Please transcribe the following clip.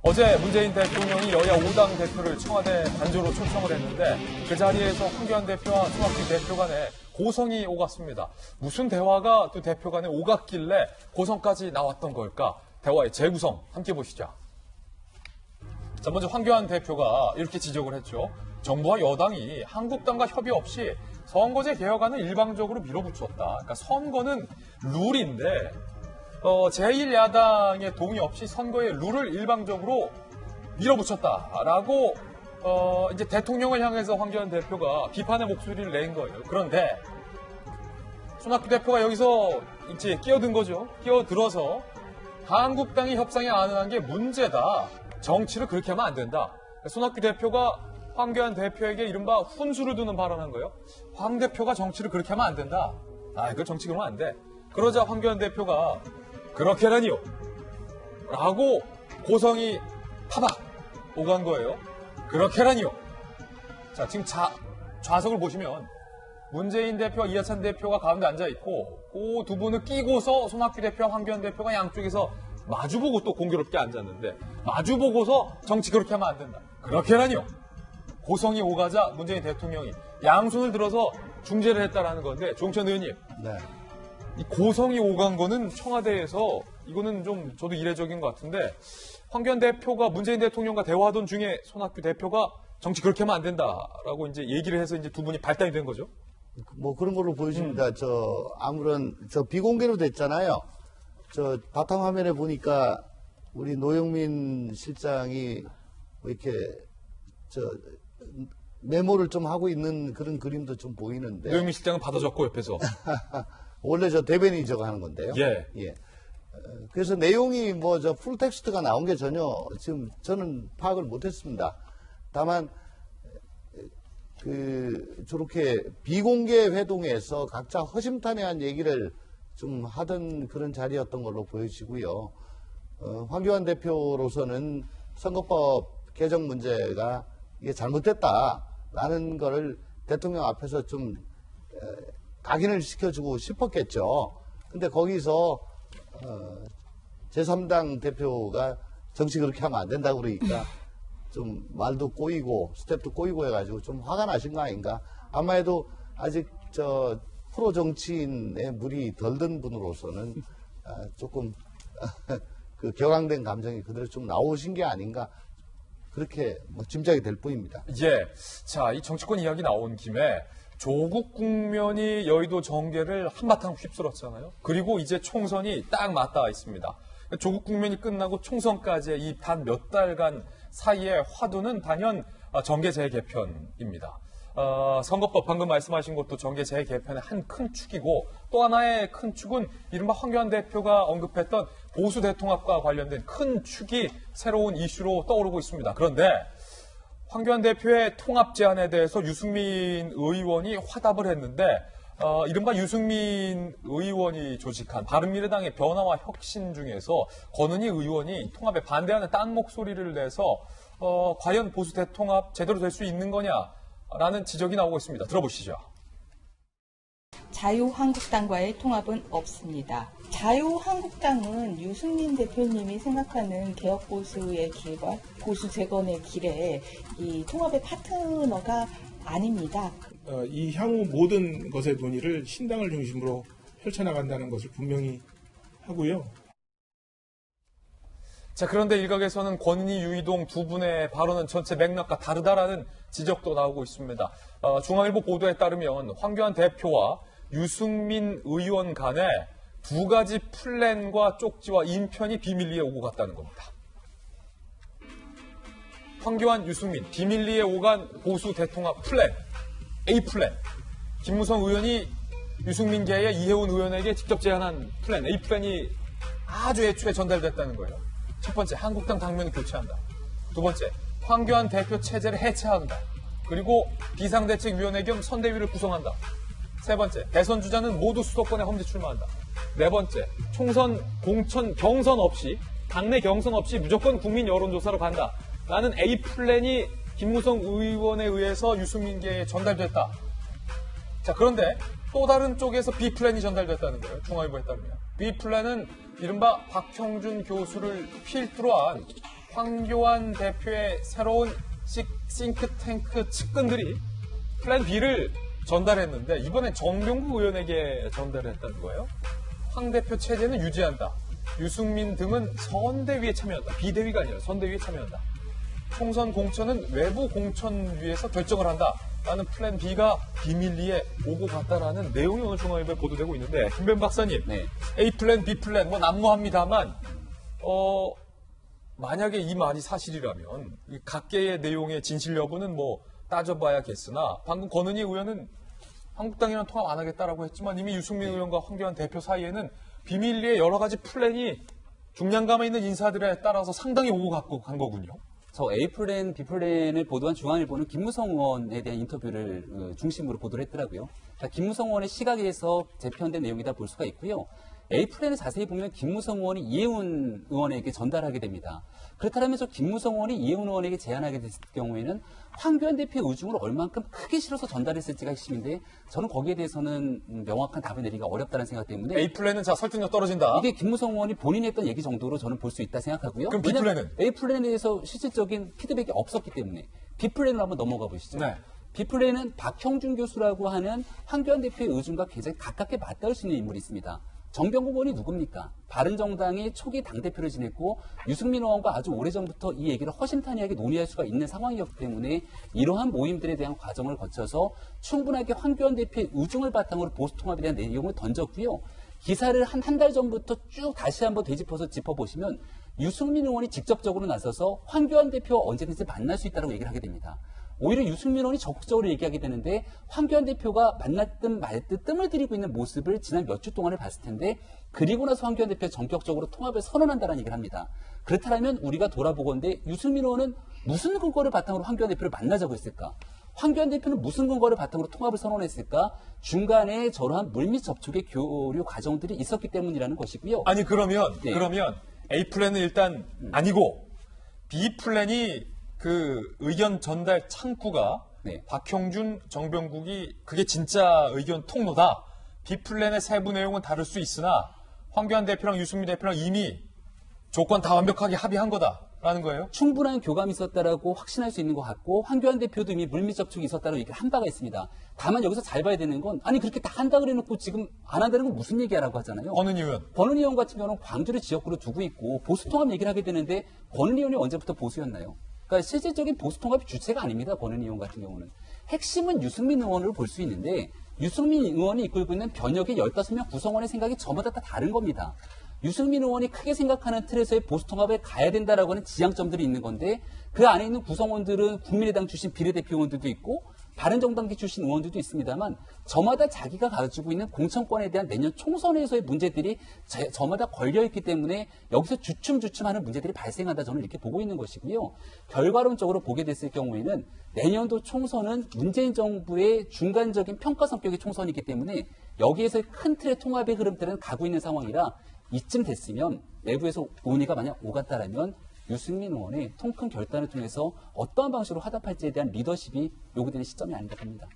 어제 문재인 대통령이 여야 5당 대표를 청와대 단조로 초청을 했는데 그 자리에서 황교안 대표와 손학규 대표 간에 고성이 오갔습니다. 무슨 대화가 두 대표 간에 오갔길래 고성까지 나왔던 걸까? 대화의 재구성 함께 보시죠. 자, 먼저 황교안 대표가 이렇게 지적을 했죠. 정부와 여당이 한국당과 협의 없이 선거제 개혁안을 일방적으로 밀어붙였다. 그러니까 선거는 룰인데 제1야당의 동의 없이 선거의 룰을 일방적으로 밀어붙였다라고 이제 대통령을 향해서 황교안 대표가 비판의 목소리를 낸 거예요. 그런데 손학규 대표가 여기서 이제 끼어든 거죠. 끼어들어서 한국당이 협상에 안 한 게 문제다. 정치를 그렇게 하면 안 된다. 손학규 대표가 황교안 대표에게 이른바 훈수를 두는 발언한 거예요. 황 대표가 정치를 그렇게 하면 안 된다. 이거 정치 그러면 안 돼. 그러자 황교안 대표가 그렇게라니요. 라고 고성이 타박 오간 거예요. 그렇게라니요. 자, 지금 좌석을 보시면 문재인 대표와 이해찬 대표가 가운데 앉아있고 그 두 분을 끼고서 손학규 대표와 황교안 대표가 양쪽에서 마주보고 또 공교롭게 앉았는데 마주보고서 정치 그렇게 하면 안 된다. 그렇게라니요. 고성이 오가자 문재인 대통령이 양손을 들어서 중재를 했다라는 건데 조홍천 의원님. 네. 이 고성이 오간 거는 청와대에서 이거는 좀 저도 이례적인 것 같은데 황교안 대표가 문재인 대통령과 대화하던 중에 손학규 대표가 정치 그렇게 하면 안 된다라고 이제 얘기를 해서 이제 두 분이 발단이 된 거죠. 뭐 그런 걸로 보여집니다. 아무런 비공개로 됐잖아요. 바탕 화면에 보니까 우리 노영민 실장이 이렇게 메모를 좀 하고 있는 그런 그림도 좀 보이는데. 노영민 실장은 받아 적고 옆에서. 원래 대변인이 저거 하는 건데요. 예. 그래서 내용이 풀텍스트가 나온 게 전혀 지금 저는 파악을 못했습니다. 다만 저렇게 비공개 회동에서 각자 허심탄회한 얘기를 좀 하던 그런 자리였던 걸로 보여지고요. 황교안 대표로서는 선거법 개정 문제가 이게 잘못됐다라는 거를 대통령 앞에서 좀 각인을 시켜주고 싶었겠죠. 근데 거기서 제3당 대표가 정치 그렇게 하면 안 된다고 그러니까 좀 말도 꼬이고 스텝도 꼬이고 해가지고 좀 화가 나신 거 아닌가. 아마도 아직 프로 정치인의 물이 덜 든 분으로서는 조금 격앙된 감정이 그대로 좀 나오신 게 아닌가. 그렇게 짐작이 될 뿐입니다. 예. 자, 이 정치권 이야기 나온 김에 조국 국면이 여의도 정계를 한바탕 휩쓸었잖아요. 그리고 이제 총선이 딱 맞닿아 있습니다. 조국 국면이 끝나고 총선까지의 이 단 몇 달간 사이의 화두는 단연 정계 재개편입니다. 선거법 방금 말씀하신 것도 정계 재개편의 한 큰 축이고 또 하나의 큰 축은 이른바 황교안 대표가 언급했던 보수 대통합과 관련된 큰 축이 새로운 이슈로 떠오르고 있습니다. 그런데 황교안 대표의 통합 제안에 대해서 유승민 의원이 화답을 했는데 이른바 유승민 의원이 조직한 바른미래당의 변화와 혁신 중에서 권은희 의원이 통합에 반대하는 딴 목소리를 내서 과연 보수 대통합 제대로 될 수 있는 거냐라는 지적이 나오고 있습니다. 들어보시죠. 자유한국당과의 통합은 없습니다. 자유한국당은 유승민 대표님이 생각하는 개혁보수의 길과 보수 재건의 길에 이 통합의 파트너가 아닙니다. 이 향후 모든 것의 논의를 신당을 중심으로 펼쳐나간다는 것을 분명히 하고요. 자, 그런데 일각에서는 권은희, 유이동 두 분의 발언은 전체 맥락과 다르다라는 지적도 나오고 있습니다. 중앙일보 보도에 따르면 황교안 대표와 유승민 의원 간에 두 가지 플랜과 쪽지와 인편이 비밀리에 오고 갔다는 겁니다. 황교안, 유승민, 비밀리에 오간 보수 대통합 플랜, A 플랜. 김무성 의원이 유승민계의 이혜훈 의원에게 직접 제안한 플랜, A 플랜이 아주 애초에 전달됐다는 거예요. 첫 번째, 한국당 당면을 교체한다. 두 번째, 황교안 대표 체제를 해체한다. 그리고 비상대책위원회 겸 선대위를 구성한다. 세 번째, 대선 주자는 모두 수도권에 험지 출마한다. 네 번째, 총선, 공천, 경선 없이, 당내 경선 없이 무조건 국민 여론조사로 간다. 라는 A 플랜이 김무성 의원에 의해서 유승민계에 전달됐다. 자, 그런데 또 다른 쪽에서 B 플랜이 전달됐다는 거예요. 중앙일보에 따르면. B 플랜은 이른바 박형준 교수를 필두로 한 황교안 대표의 새로운 싱크탱크 측근들이 플랜 B를 전달했는데 이번엔 정병국 의원에게 전달했다는 거예요. 황 대표 체제는 유지한다. 유승민 등은 선대위에 참여한다. 비대위가 아니라 선대위에 참여한다. 총선 공천은 외부 공천위에서 결정을 한다. 라는 플랜 B가 비밀리에 오고 갔다라는 내용이 오늘 중앙일보에 보도되고 있는데 김변 박사님, 네. A 플랜, B 플랜 뭐 난무합니다만 만약에 이 말이 사실이라면 이 각계의 내용의 진실 여부는 뭐 따져봐야겠으나 방금 권은희 의원은 한국당이랑 통합 안 하겠다라고 했지만 이미 유승민 의원과 황교안 대표 사이에는 비밀리에 여러 가지 플랜이 중량감에 있는 인사들에 따라서 상당히 오고 간 거군요. 저 A 플랜, B 플랜을 보도한 중앙일보는 김무성 의원에 대한 인터뷰를 중심으로 보도를 했더라고요. 그러니까 김무성 의원의 시각에서 재편된 내용이다 볼 수가 있고요. A 플랜을 자세히 보면 김무성 의원이 이해운 의원에게 전달하게 됩니다. 그렇다면 저 김무성 의원이 이해운 의원에게 제안하게 됐을 경우에는 황교안 대표의 의중을 얼만큼 크게 실어서 전달했을지가 핵심인데 저는 거기에 대해서는 명확한 답을 내리기가 어렵다는 생각 때문에 A 플랜은 자 설득력 떨어진다. 이게 김무성 의원이 본인이 했던 얘기 정도로 저는 볼 수 있다 생각하고요. 그럼 B 플랜은? A 플랜에 대해서 실질적인 피드백이 없었기 때문에 B 플랜으로 한번 넘어가 보시죠. 네. B 플랜은 박형준 교수라고 하는 황교안 대표의 의중과 굉장히 가깝게 맞닿을 수 있는 인물이 있습니다. 정병국 의원이 누굽니까? 바른정당의 초기 당대표를 지냈고 유승민 의원과 아주 오래전부터 이 얘기를 허심탄회하게 논의할 수가 있는 상황이었기 때문에 이러한 모임들에 대한 과정을 거쳐서 충분하게 황교안 대표의 의중을 바탕으로 보수통합에 대한 내용을 던졌고요. 기사를 한 달 전부터 쭉 다시 한번 되짚어서 짚어보시면 유승민 의원이 직접적으로 나서서 황교안 대표와 언제든지 만날 수 있다고 얘기를 하게 됩니다. 오히려 유승민 의원이 적극적으로 얘기하게 되는데 황교안 대표가 만났든 말든 뜸을 들이고 있는 모습을 지난 몇 주 동안을 봤을 텐데 그리고 나서 황교안 대표가 전격적으로 통합을 선언한다는 얘기를 합니다. 그렇다면 우리가 돌아보건대 유승민 의원은 무슨 근거를 바탕으로 황교안 대표를 만나자고 했을까? 황교안 대표는 무슨 근거를 바탕으로 통합을 선언했을까? 중간에 저러한 물밑 접촉의 교류 과정들이 있었기 때문이라는 것이고요. 아니 그러면 네. A 플랜은 일단 아니고 B 플랜이 그 의견 전달 창구가 네. 박형준, 정병국이 그게 진짜 의견 통로다. B 플랜의 세부 내용은 다를 수 있으나 황교안 대표랑 유승민 대표랑 이미 조건 다 완벽하게 합의한 거다라는 거예요. 충분한 교감이 있었다라고 확신할 수 있는 것 같고 황교안 대표도 이미 물밑 접촉이 있었다고 얘기를 한 바가 있습니다. 다만 여기서 잘 봐야 되는 건 아니 그렇게 다 한다 그래놓고 지금 안 한다는 건 무슨 얘기야라고 하잖아요. 권은희 의원. 권은희 의원 같은 경우는 광주를 지역구로 두고 있고 보수통합 얘기를 하게 되는데 권은희 의원이 언제부터 보수였나요? 그러니까 실질적인 보수통합의 주체가 아닙니다. 권은희 의원 같은 경우는. 핵심은 유승민 의원을 볼 수 있는데 유승민 의원이 이끌고 있는 변혁의 15명 구성원의 생각이 저마다 다 다른 겁니다. 유승민 의원이 크게 생각하는 틀에서의 보수통합에 가야 된다라고 하는 지향점들이 있는 건데 그 안에 있는 구성원들은 국민의당 출신 비례대표 의원들도 있고 바른정당계 출신 의원들도 있습니다만 저마다 자기가 가지고 있는 공천권에 대한 내년 총선에서의 문제들이 저마다 걸려있기 때문에 여기서 주춤주춤하는 문제들이 발생한다 저는 이렇게 보고 있는 것이고요. 결과론적으로 보게 됐을 경우에는 내년도 총선은 문재인 정부의 중간적인 평가 성격의 총선이기 때문에 여기에서의 큰 틀의 통합의 흐름들은 가고 있는 상황이라 이쯤 됐으면 내부에서 논의가 만약 오갔다라면 유승민 의원의 통큰 결단을 통해서 어떠한 방식으로 화답할지에 대한 리더십이 요구되는 시점이 아닌가 봅니다.